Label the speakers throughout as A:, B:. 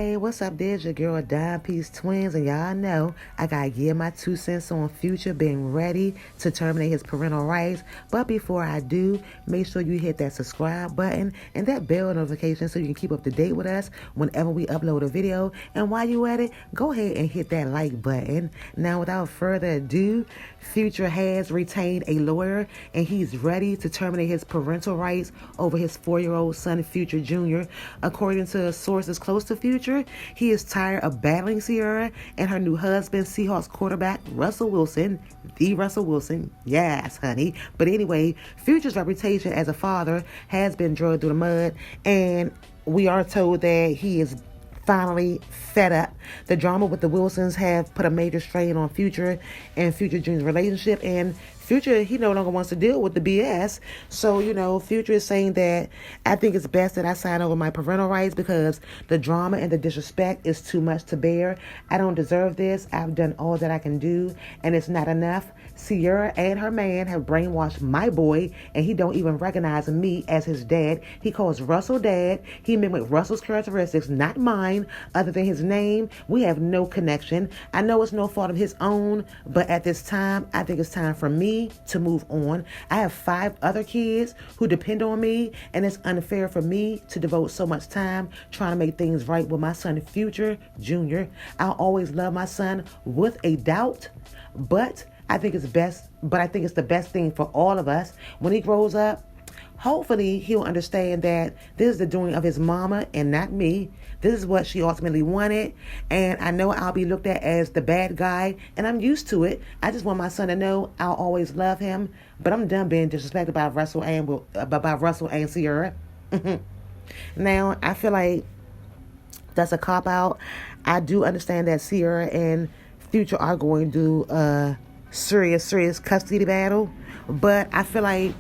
A: Hey, what's up? There's your girl Dimepiecetwinz, and y'all know I gotta give my 2 cents on Future being ready to terminate his parental rights. But before I do, make sure you hit that subscribe button and that bell notification so you can keep up to date with us whenever we upload a video. And while you at it, go ahead and hit that like button. Now, without further ado, Future has retained a lawyer and he's ready to terminate his parental rights over his 4-year-old son, Future Jr. According to sources close to Future, he is tired of battling Ciara and her new husband, Seahawks quarterback Russell Wilson, the Russell Wilson. Yes, honey. But anyway, Future's reputation as a father has been dragged through the mud, and we are told that he is finally fed up. The drama with the Wilsons have put a major strain on Future and Future Jr.'s relationship, and Future, he no longer wants to deal with the BS. So, Future is saying that I think it's best that I sign over my parental rights because the drama and the disrespect is too much to bear. I don't deserve this. I've done all that I can do, and it's not enough. Ciara and her man have brainwashed my boy, and he don't even recognize me as his dad. He calls Russell dad. He mimicked Russell's characteristics, not mine, other than his name. We have no connection. I know it's no fault of his own, but at this time, I think it's time for me to move on. I have 5 other kids who depend on me, and it's unfair for me to devote so much time trying to make things right with my son, Future Jr. I'll always love my son with a doubt, but I think it's the best thing for all of us. When he grows up, hopefully he'll understand that this is the doing of his mama and not me. This is what she ultimately wanted, and I know I'll be looked at as the bad guy, and I'm used to it. I just want my son to know I'll always love him, but I'm done being disrespected by Russell and Ciara. Now, I feel like that's a cop-out. I do understand that Ciara and Future are going to do a serious custody battle, but I feel like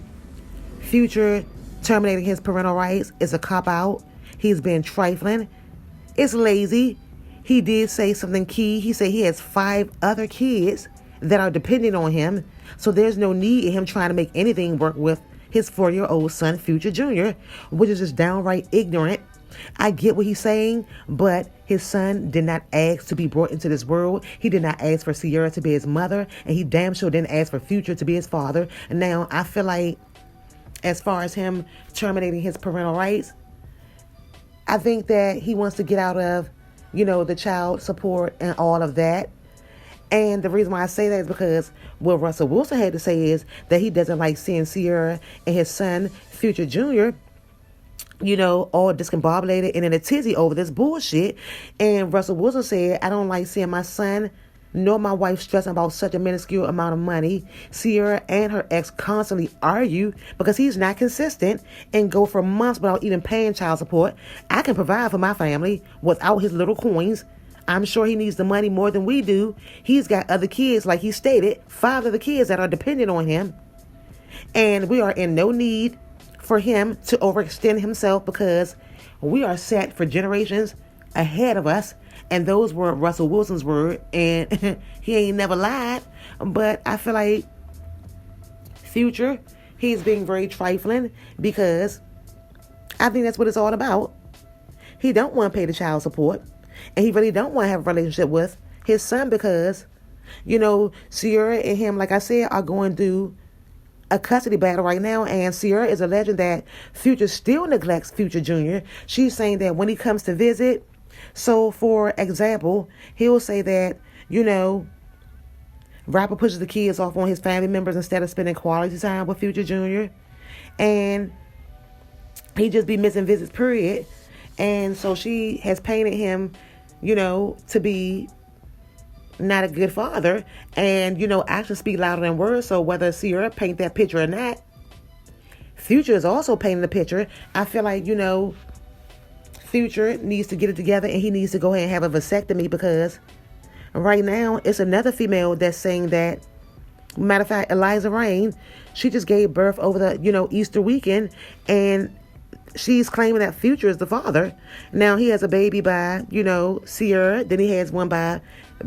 A: Future terminating his parental rights is a cop-out. He's been trifling. It's lazy. He did say something key. He said he has 5 other kids that are dependent on him, so there's no need in him trying to make anything work with his 4-year-old son, Future Jr., which is just downright ignorant. I get what he's saying, but his son did not ask to be brought into this world. He did not ask for Ciara to be his mother, and he damn sure didn't ask for Future to be his father. And now I feel like, as far as him terminating his parental rights, I think that he wants to get out of, the child support and all of that. And the reason why I say that is because what Russell Wilson had to say is that he doesn't like seeing Ciara and his son, Future Jr., all discombobulated and in a tizzy over this bullshit. And Russell Wilson said, I don't like seeing my son nor my wife stressing about such a minuscule amount of money. Ciara and her ex constantly argue because he's not consistent and go for months without even paying child support. I can provide for my family without his little coins. I'm sure he needs the money more than we do. He's got other kids, like he stated, 5 of the kids that are dependent on him. And we are in no need for him to overextend himself because we are set for generations ahead of us. And those were Russell Wilson's words, and he ain't never lied. But I feel like Future, he's being very trifling because I think that's what it's all about. He don't want to pay the child support, and he really don't want to have a relationship with his son because, Ciara and him, like I said, are going through a custody battle right now, and Ciara is alleging that Future still neglects Future Jr. She's saying that when he comes to visit, so for example, he'll say that, rapper pushes the kids off on his family members instead of spending quality time with Future Jr. And he just be missing visits, period. And so she has painted him, to be not a good father. And, actions speak louder than words. So whether Ciara paint that picture or not, Future is also painting the picture. I feel like, Future needs to get it together and he needs to go ahead and have a vasectomy because right now it's another female that's saying that, matter of fact, Eliza Rain, she just gave birth over the, Easter weekend, and she's claiming that Future is the father. Now he has a baby by, Ciara, then he has one by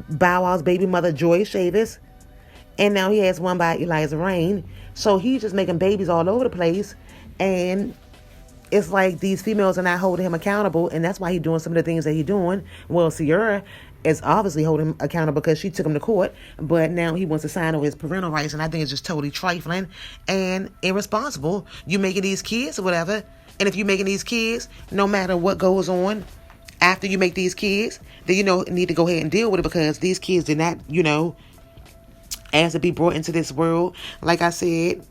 A: Bow Wow's baby mother, Joy Chavis, and now he has one by Eliza Rain. So he's just making babies all over the place, and it's like these females are not holding him accountable, and that's why he's doing some of the things that he's doing. Well, Ciara is obviously holding him accountable because she took him to court, but now he wants to sign over his parental rights, and I think it's just totally trifling and irresponsible. You making these kids or whatever, and if you're making these kids, no matter what goes on after you make these kids, then need to go ahead and deal with it, because these kids did not, ask to be brought into this world. Like I said,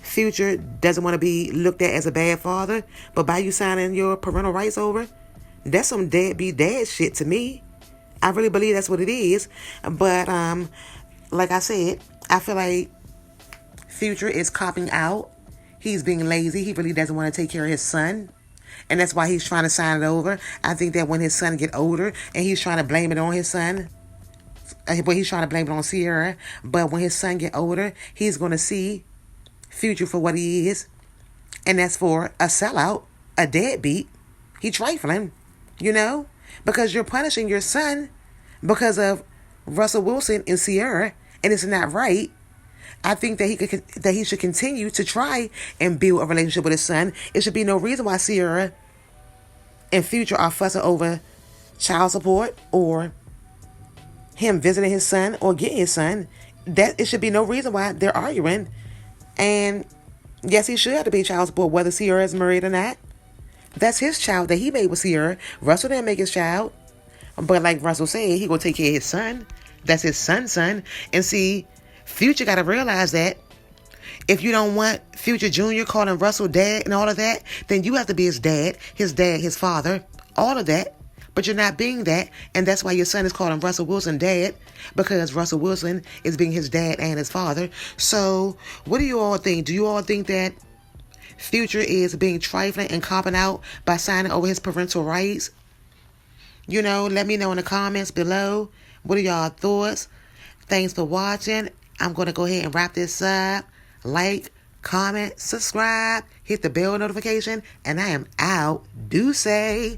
A: Future doesn't want to be looked at as a bad father, but by you signing your parental rights over, that's some deadbeat dad shit to me. I really believe that's what it is. But like I said, I feel like Future is copping out. He's being lazy. He really doesn't want to take care of his son, and that's why he's trying to sign it over. I think that when his son get older, and he's trying to blame it on his son, but he's trying to blame it on Ciara. But when his son get older, he's going to see Future for what he is, and that's for a sellout, a deadbeat. He trifling, because you're punishing your son because of Russell Wilson and Ciara, and it's not right. I think that he should continue to try and build a relationship with his son. It should be no reason why Ciara and Future are fussing over child support or him visiting his son or getting his son. That it should be no reason why they're arguing. And yes, he should have to pay child support whether Ciara is married or not. That's his child that he made with Ciara. Russell didn't make his child. But like Russell said, he gonna take care of his son. That's his son's son. And see, Future gotta realize that if you don't want Future Jr. calling Russell dad and all of that, then you have to be his dad, his father, all of that. But you're not being that, and that's why your son is calling Russell Wilson dad, because Russell Wilson is being his dad and his father. So, what do you all think? Do you all think that Future is being trifling and copping out by signing over his parental rights? Let me know in the comments below. What are y'all thoughts? Thanks for watching. I'm going to go ahead and wrap this up. Like, comment, subscribe, hit the bell notification, and I am out. Do say.